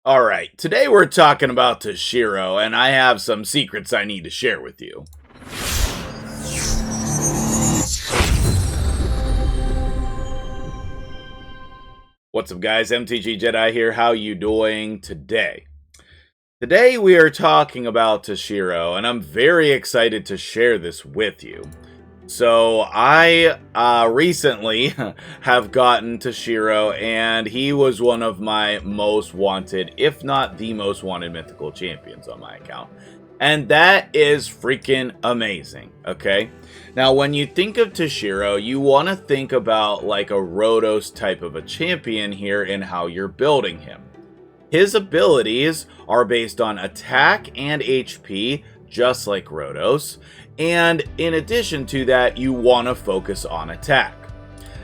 Alright, today we're talking about Toshiro, and I have some secrets I need to share with you. What's up guys, MtgJedi here, how you doing today? Today we are talking about Toshiro, and I'm very excited to share this with you. So I recently have gotten Toshiro, and he was one of my most wanted, if not the most wanted mythical champions on my account. And that is freaking amazing, okay? Now, when you think of Toshiro, you want to think about like a Rhodos type of a champion here in how you're building him. His abilities are based on attack and HP, just like Rhodos, and in addition to that, you want to focus on attack.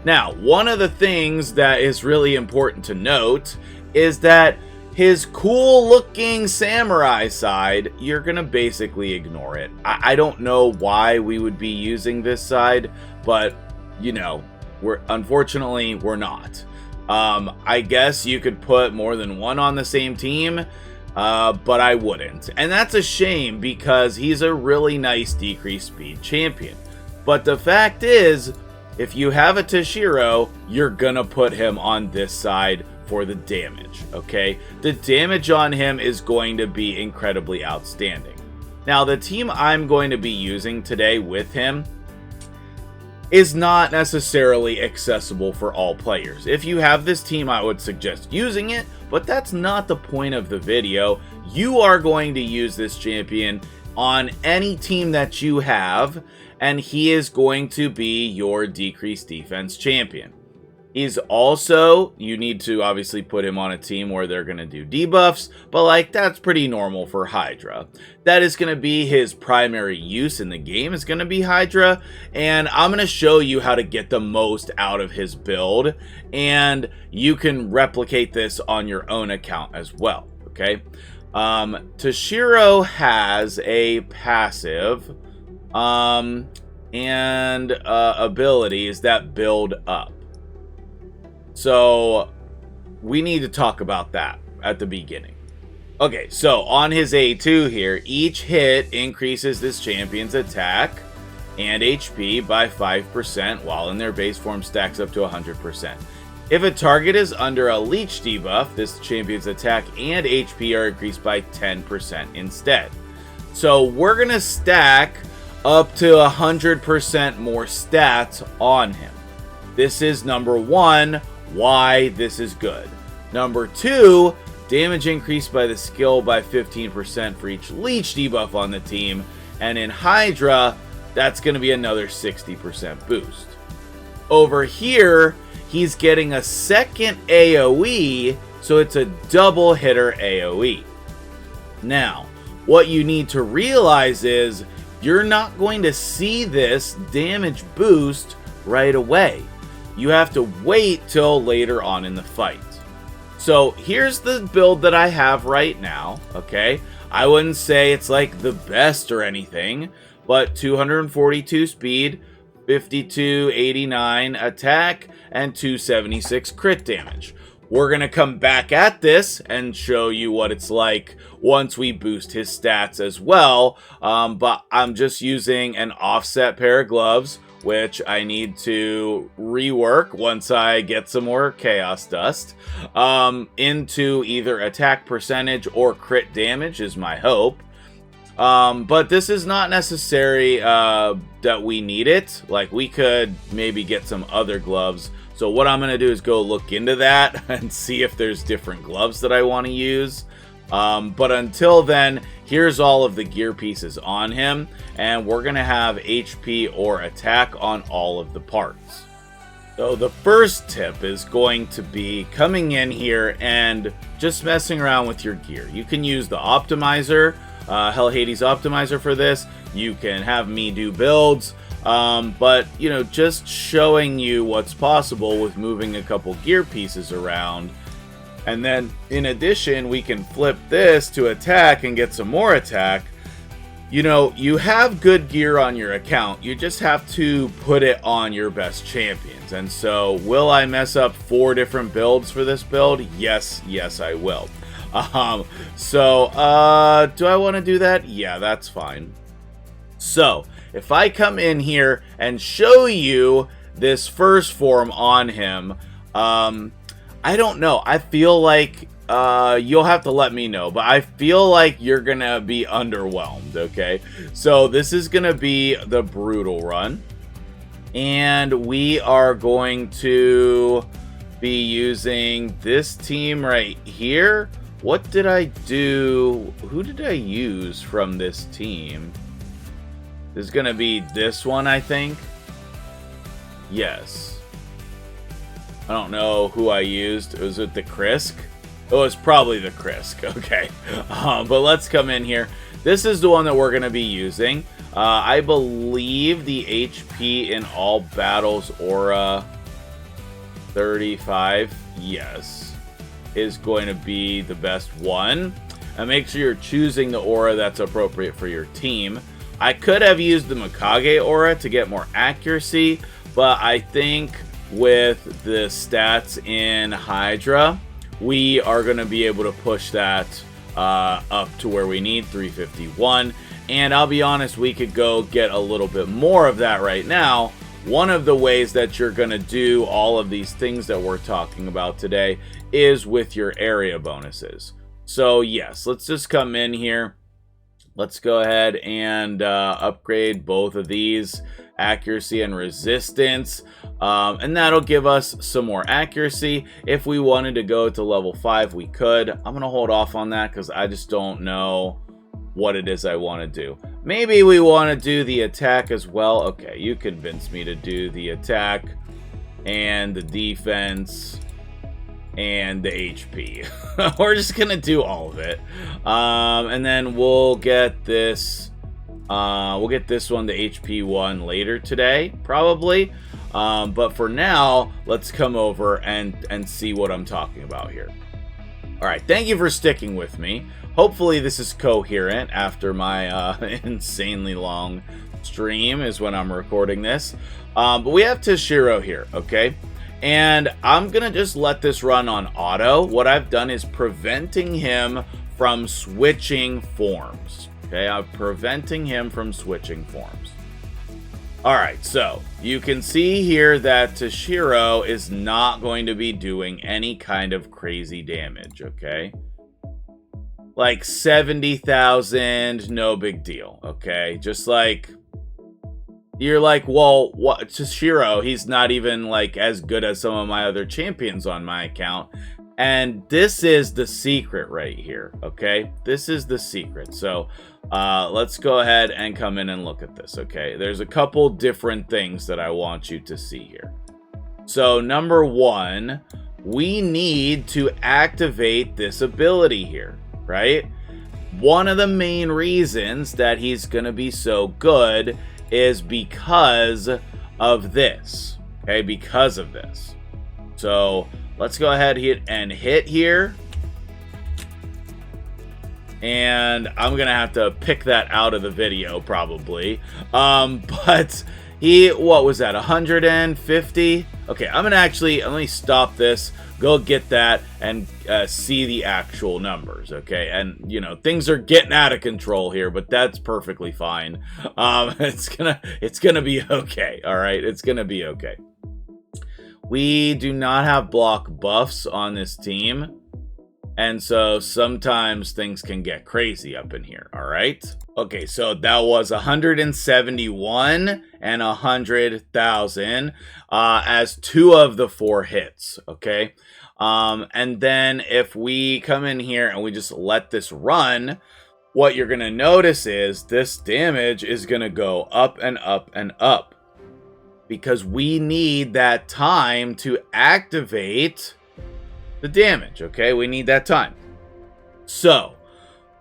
Now, one of the things that is really important to note is that his cool looking samurai side, you're gonna basically ignore it. I don't know why we would be using this side, but you know, unfortunately we're not. I guess you could put more than one on the same team, but I wouldn't. And that's a shame because he's a really nice decreased speed champion. But the fact is, if you have a Toshiro, you're gonna put him on this side for the damage, okay? The damage on him is going to be incredibly outstanding. Now, the team I'm going to be using today with him is not necessarily accessible for all players. If you have this team, I would suggest using it, but that's not the point of the video. You are going to use this champion on any team that you have, and he is going to be your decreased defense champion. He's also, you need to obviously put him on a team where they're going to do debuffs, but like that's pretty normal for Hydra. That is going to be his primary use in the game, is going to be Hydra, and I'm going to show you how to get the most out of his build, and you can replicate this on your own account as well, okay? Toshiro has a passive and abilities that build up. So we need to talk about that at the beginning. Okay, so on his A2 here, each hit increases this champion's attack and HP by 5%, while in their base form stacks up to 100%. If a target is under a leech debuff, this champion's attack and HP are increased by 10% instead. So we're gonna stack up to 100% more stats on him. This is number one, why this is good. Number two, damage increased by the skill by 15% for each leech debuff on the team, and in Hydra, that's going to be another 60% boost. Over here, he's getting a second AoE, so it's a double hitter AoE. Now, what you need to realize is you're not going to see this damage boost right away. You have to wait till later on in the fight. So here's the build that I have right now, okay? I wouldn't say it's like the best or anything, but 242 speed, 5289 attack, and 276 crit damage. We're going to come back at this and show you what it's like once we boost his stats as well, but I'm just using an offset pair of gloves, which I need to rework once I get some more chaos dust, into either attack percentage or crit damage is my hope. But this is not necessary that we need it. Like, we could maybe get some other gloves. So what I'm going to do is go look into that and see if there's different gloves that I want to use. But until then, here's all of the gear pieces on him, and we're going to have HP or attack on all of the parts. So the first tip is going to be coming in here and just messing around with your gear. You can use the optimizer, Hell Hades optimizer for this. You can have me do builds, but you know, just showing you what's possible with moving a couple gear pieces around. And then, in addition, we can flip this to attack and get some more attack. You know, you have good gear on your account. You just have to put it on your best champions. And so, will I mess up 4 different builds for this build? Yes, I will. Do I want to do that? Yeah, that's fine. So, if I come in here and show you this first form on him, I don't know. I feel like you'll have to let me know, but I feel like you're gonna be underwhelmed, okay? So this is gonna be the brutal run, and we are going to be using this team right here. What did I do? Who did I use from this team? This is gonna be this one, I think. Yes. I don't know who I used. Was it the Krisk? It was probably the Krisk. Okay. But let's come in here. This is the one that we're going to be using. I believe the HP in all battles aura 35, yes, is going to be the best one. And make sure you're choosing the aura that's appropriate for your team. I could have used the Mikage aura to get more accuracy, but I think with the stats in Hydra, we are going to be able to push that up to where we need, 351. And I'll be honest, we could go get a little bit more of that right now. One of the ways that you're going to do all of these things that we're talking about today is with your area bonuses. So yes, let's just come in here. Let's go ahead and upgrade both of these, accuracy and resistance, and that'll give us some more accuracy. If we wanted to go to level 5, we could. I'm gonna hold off on that because I just don't know what it is I want to do. Maybe we want to do the attack as well. Okay, you convinced me to do the attack and the defense and the HP. We're just gonna do all of it, and then we'll get this one, the HP one, later today probably, but for now let's come over and see what I'm talking about here. All right, thank you for sticking with me. Hopefully this is coherent after my insanely long stream is when I'm recording this, but we have Toshiro here, okay? And I'm going to just let this run on auto. What I've done is preventing him from switching forms. Okay, I'm preventing him from switching forms. Alright, so you can see here that Toshiro is not going to be doing any kind of crazy damage, okay? Like 70,000, no big deal, okay? Just like... You're like, well, what, Toshiro, he's not even like as good as some of my other champions on my account. And this is the secret right here, okay? This is the secret. So let's go ahead and come in and look at this, okay? There's a couple different things that I want you to see here. So number one, we need to activate this ability here, right? One of the main reasons that he's going to be so good is because of this, okay? Because of this. So let's go ahead and hit here, and I'm gonna have to pick that out of the video probably, but what was that, 150? Okay, I'm gonna actually, let me stop this, go get that, and see the actual numbers, okay? And, you know, things are getting out of control here, but that's perfectly fine. It's gonna be okay, all right? It's gonna be okay. We do not have block buffs on this team, and so sometimes things can get crazy up in here, all right? Okay, so that was 171 and 100,000 as 2 of the 4 hits, okay? And then if we come in here and we just let this run, what you're going to notice is this damage is going to go up and up and up, because we need that time to activate the damage, okay? We need that time. So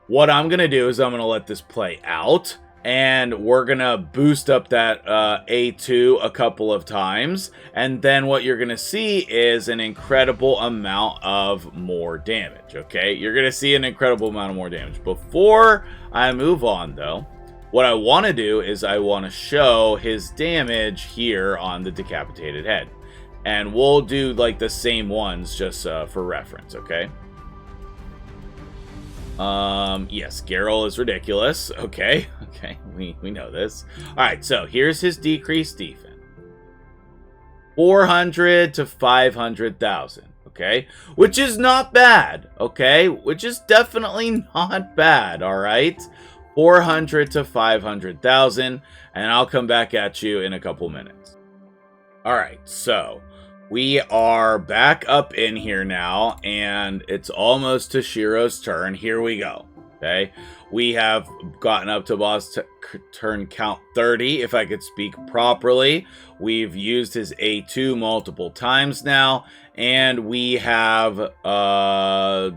what I'm going to do is I'm going to let this play out, and we're going to boost up that A2 a couple of times, and then what you're going to see is an incredible amount of more damage, okay? You're going to see an incredible amount of more damage. Before I move on, though, what I want to do is I want to show his damage here on the decapitated head, and we'll do like the same ones just for reference, okay? Yes, Geralt is ridiculous. Okay, we know this. Alright, so here's his decreased defense. 400 to 500,000, okay? Which is not bad, okay? Which is definitely not bad, alright? 400 to 500,000, and I'll come back at you in a couple minutes. Alright, so we are back up in here now, and it's almost Toshiro's turn. Here we go, okay? We have gotten up to boss turn count 30, if I could speak properly. We've used his A2 multiple times now, and we have the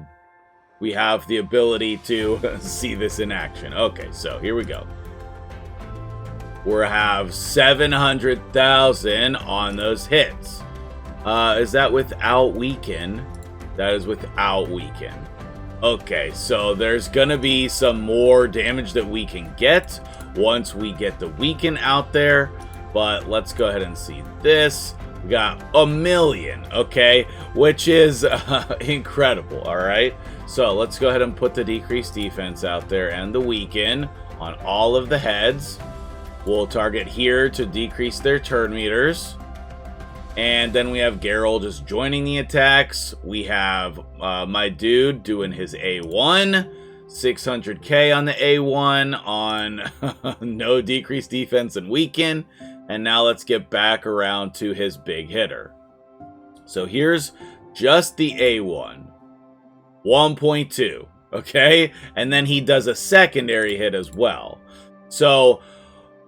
ability to see this in action. Okay, so here we go. We have 700,000 on those hits. Is that without weaken? That is without weaken. Okay, so there's gonna be some more damage that we can get once we get the weaken out there. But let's go ahead and see this. We got 1,000,000, okay? Which is incredible, alright? So let's go ahead and put the decreased defense out there and the weaken on all of the heads. We'll target here to decrease their turn meters. And then we have Geralt just joining the attacks. We have my dude doing his A1. 600k on the A1 on no decreased defense and weaken. And now let's get back around to his big hitter. So here's just the A1. 1.2, okay? And then he does a secondary hit as well. So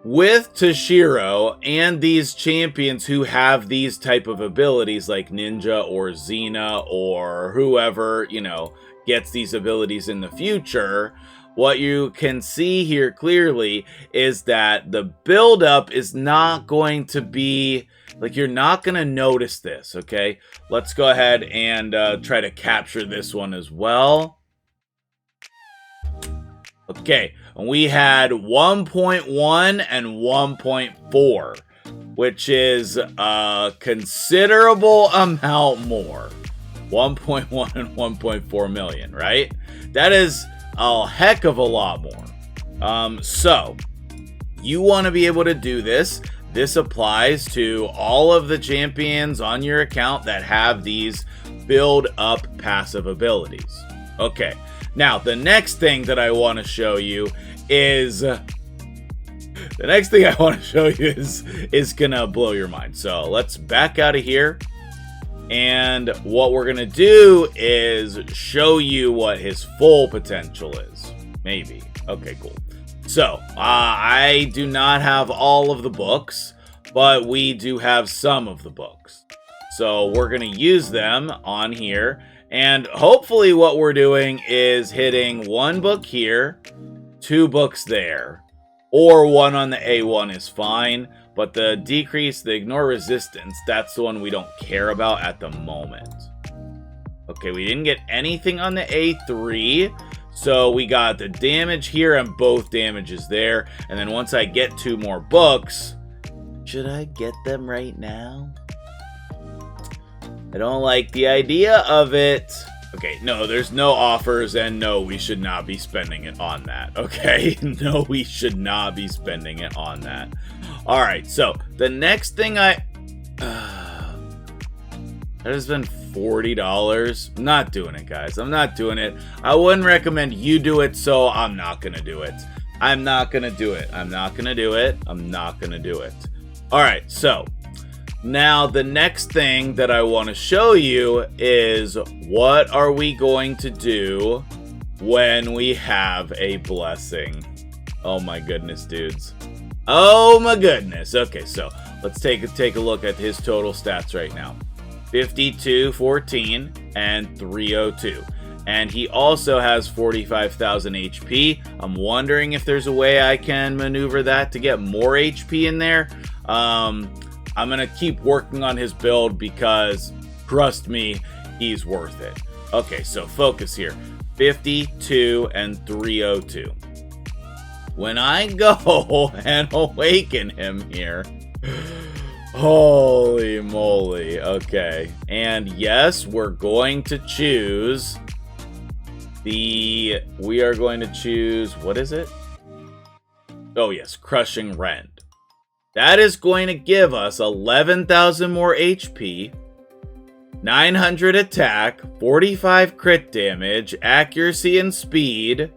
with Toshiro and these champions who have these type of abilities like Ninja or Xena or whoever, you know, gets these abilities in the future, what you can see here clearly is that the buildup is not going to be, like, you're not going to notice this, okay? Let's go ahead and try to capture this one as well. Okay, and we had 1.1 and 1.4, which is a considerable amount more. 1.1 and 1.4 million, right? That is a heck of a lot more. So, you want to be able to do this. This applies to all of the champions on your account that have these build-up passive abilities. Okay. Now, the next thing that I want to show you is... is gonna blow your mind. So, let's back out of here. And what we're gonna do is show you what his full potential is. Maybe. Okay, cool. So, I do not have all of the books, but we do have some of the books. So, we're gonna use them on here. And hopefully what we're doing is hitting one book here, 2 books there, or 1 on the A1 is fine, but the decrease, the ignore resistance, that's the one we don't care about at the moment. Okay, we didn't get anything on the A3, so we got the damage here and both damages there, and then once I get 2 more books, should I get them right now? I don't like the idea of it. Okay, no, there's no offers, and no, we should not be spending it on that, okay? No, we should not be spending it on that. Alright, so, the next thing that has been $40. I'm not doing it, guys. I'm not doing it. I wouldn't recommend you do it, so I'm not gonna do it. I'm not gonna do it. I'm not gonna do it. I'm not gonna do it. Alright, so... now, the next thing that I want to show you is what are we going to do when we have a blessing. Oh my goodness, dudes. Oh my goodness. Okay, so let's take a look at his total stats right now. 52, 14, and 302. And he also has 45,000 HP. I'm wondering if there's a way I can maneuver that to get more HP in there. I'm going to keep working on his build because, trust me, he's worth it. Okay, so focus here. 52 and 302. When I go and awaken him here... holy moly. Okay. And yes, we're going to choose We are going to choose, what is it? Oh yes, Crushing Rend. That is going to give us 11,000 more HP, 900 attack, 45 crit damage, accuracy and speed,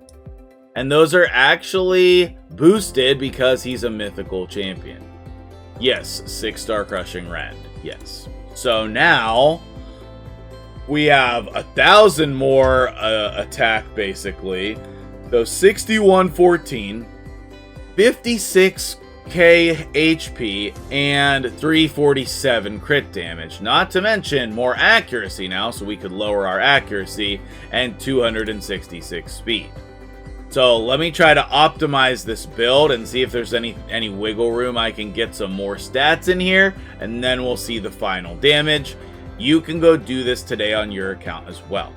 and those are actually boosted because he's a mythical champion. Yes, 6-star Crushing Rend, yes. So now we have 1,000 more attack, basically. So 6114, 56k HP, and 347 crit damage. Not to mention more accuracy now, so we could lower our accuracy, and 266 speed. So let me try to optimize this build and see if there's any wiggle room. I can get some more stats in here, and then we'll see the final damage. You can go do this today on your account as well.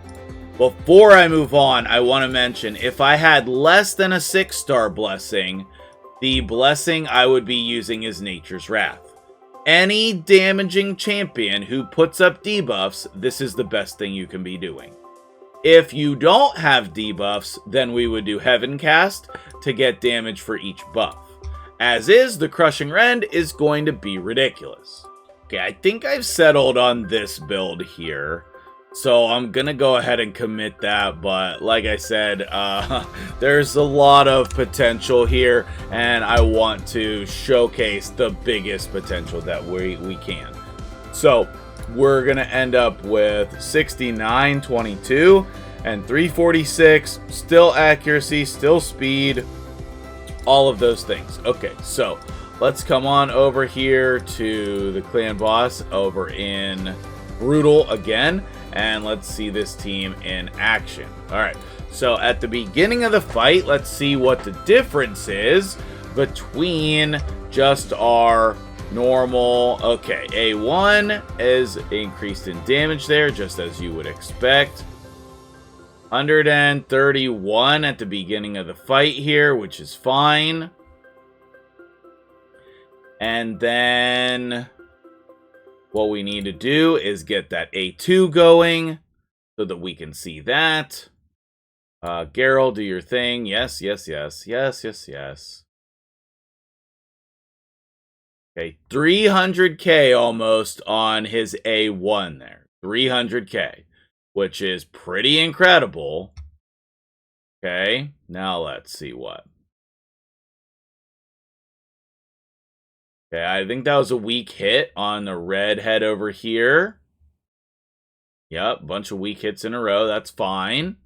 Before I move on, I want to mention, if I had less than a 6-star blessing, the blessing I would be using is Nature's Wrath. Any damaging champion who puts up debuffs, this is the best thing you can be doing. If you don't have debuffs, then we would do Heaven Cast to get damage for each buff. As is, the Crushing Rend is going to be ridiculous. Okay, I think I've settled on this build here, so I'm gonna go ahead and commit that, but like I said, there's a lot of potential here, and I want to showcase the biggest potential that we can. So we're gonna end up with 6922 and 346, still accuracy, still speed, all of those things. Okay, so let's come on over here to the clan boss over in Brutal again, and let's see this team in action. All right, so at the beginning of the fight, let's see what the difference is between just our normal. Okay, A1 is increased in damage there, just as you would expect. 131 at the beginning of the fight here, which is fine. And then what we need to do is get that A2 going so that we can see that. Geralt, do your thing. Yes, yes, yes, yes, yes, yes. Okay, 300k almost on his A1 there. 300k, which is pretty incredible. Okay, now let's see what. Okay, I think that was a weak hit on the red head over here. Yep, bunch of weak hits in a row. That's fine.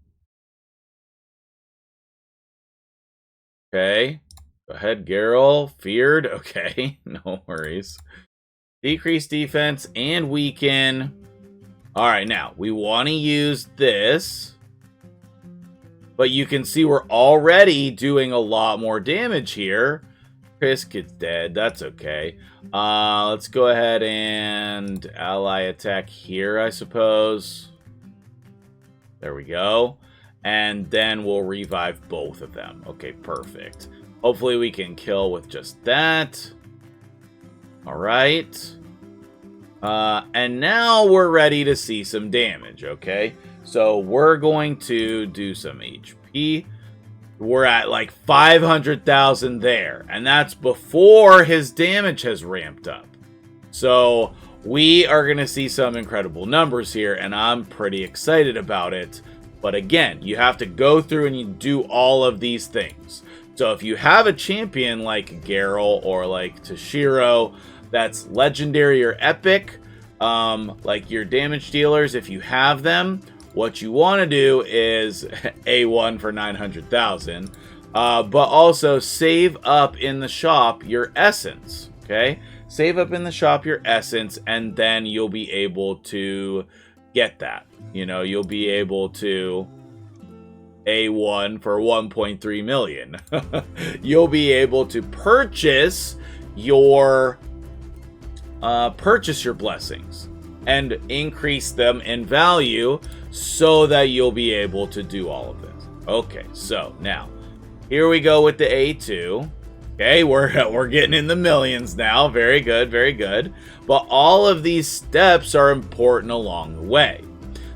Okay. Go ahead, Geralt. Feared. Okay, no worries. Decrease defense and weaken. Alright, now, we want to use this. But you can see we're already doing a lot more damage here. Chris gets dead. That's okay. Let's go ahead and ally attack here, I suppose. There we go. And then we'll revive both of them. Okay, perfect. Hopefully we can kill with just that. Alright. And now we're ready to see some damage, okay? So we're going to do some HP. We're at like 500,000 there. And that's before his damage has ramped up. So we are going to see some incredible numbers here. And I'm pretty excited about it. But again, you have to go through and you do all of these things. So if you have a champion like Geralt or like Toshiro that's legendary or epic, like your damage dealers, if you have them, what you want to do is A1 for 900,000, but also save up in the shop your essence, okay? Save up in the shop your essence, and then you'll be able to get that. You know, you'll be able to A1 for 1.3 million. You'll be able to purchase your blessings and increase them in value so that you'll be able to do all of this. Okay, so now here we go with the A2. Okay, we're getting in the millions now. Very good, very good. But all of these steps are important along the way.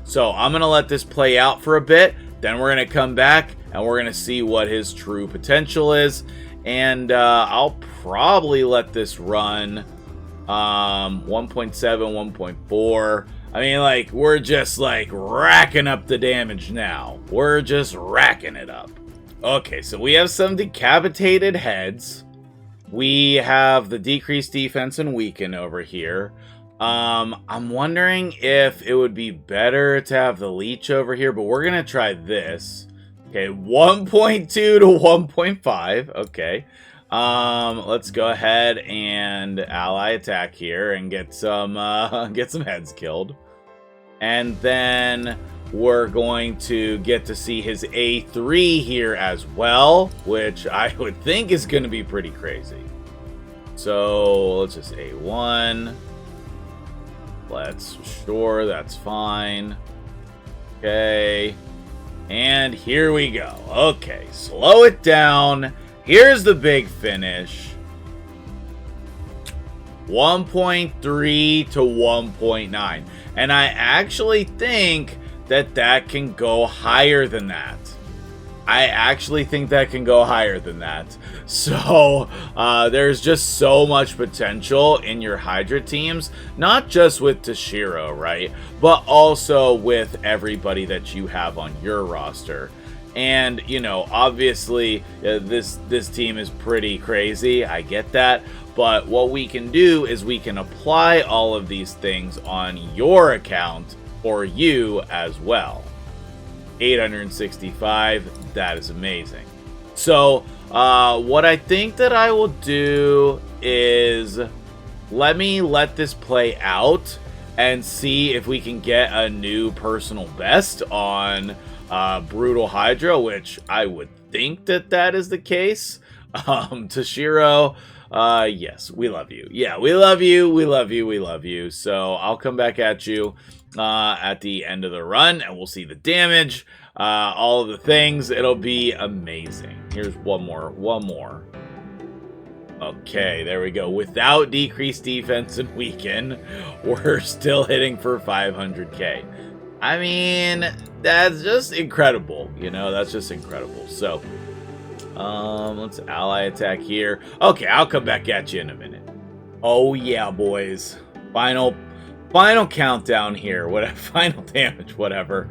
So I'm going to let this play out for a bit. Then we're going to come back and we're going to see what his true potential is. And I'll probably let this run 1.7, 1.4. I mean, like, we're just, like, racking up the damage now. We're just racking it up. Okay, so we have some decapitated heads. We have the decreased defense and weaken over here. I'm wondering if it would be better to have the leech over here, but we're going to try this. Okay, 1.2 to 1.5. Okay. Let's go ahead and ally attack here and get some heads killed. And then we're going to get to see his A3 here as well, which I would think is going to be pretty crazy. So let's just A1. Sure, that's fine. Okay. And here we go. Okay, slow it down. Here's the big finish. 1.3 to 1.9. And I actually think that that can go higher than that. So, there's just so much potential in your Hydra teams, not just with Toshiro, right? But also with everybody that you have on your roster. And, you know, obviously, this team is pretty crazy. I get that. But what we can do is we can apply all of these things on your account or you as well. 865, that is amazing. So, what I think that I will do is let this play out and see if we can get a new personal best on Brutal Hydra, which I would think that is the case. Toshiro, yes, we love you. Yeah, we love you. So I'll come back at you at the end of the run, and we'll see the damage, all of the things. It'll be amazing. Here's one more. Okay, there we go. Without decreased defense and weaken, we're still hitting for 500k. I mean, that's just incredible. You know, that's just incredible. So, let's ally attack here. Okay, I'll come back at you in a minute. Oh yeah, boys. Final countdown here. Final damage, whatever.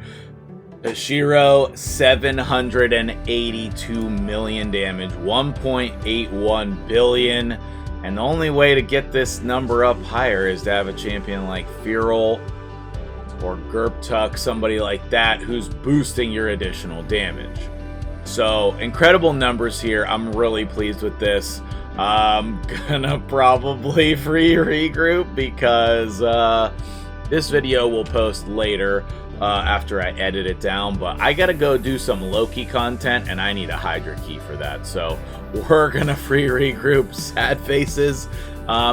Toshiro, 782 million damage, 1.81 billion. And the only way to get this number up higher is to have a champion like Feral or Gerptuk, somebody like that, who's boosting your additional damage. So, incredible numbers here. I'm really pleased with this. I'm gonna probably free regroup because this video will post later after I edit it down, but I gotta go do some Loki content and I need a Hydra key for that. So we're gonna free regroup, sad faces.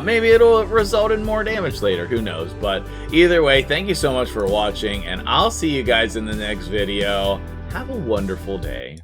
Maybe it'll result in more damage later, who knows. But either way, thank you so much for watching, and I'll see you guys in the next video. Have a wonderful day.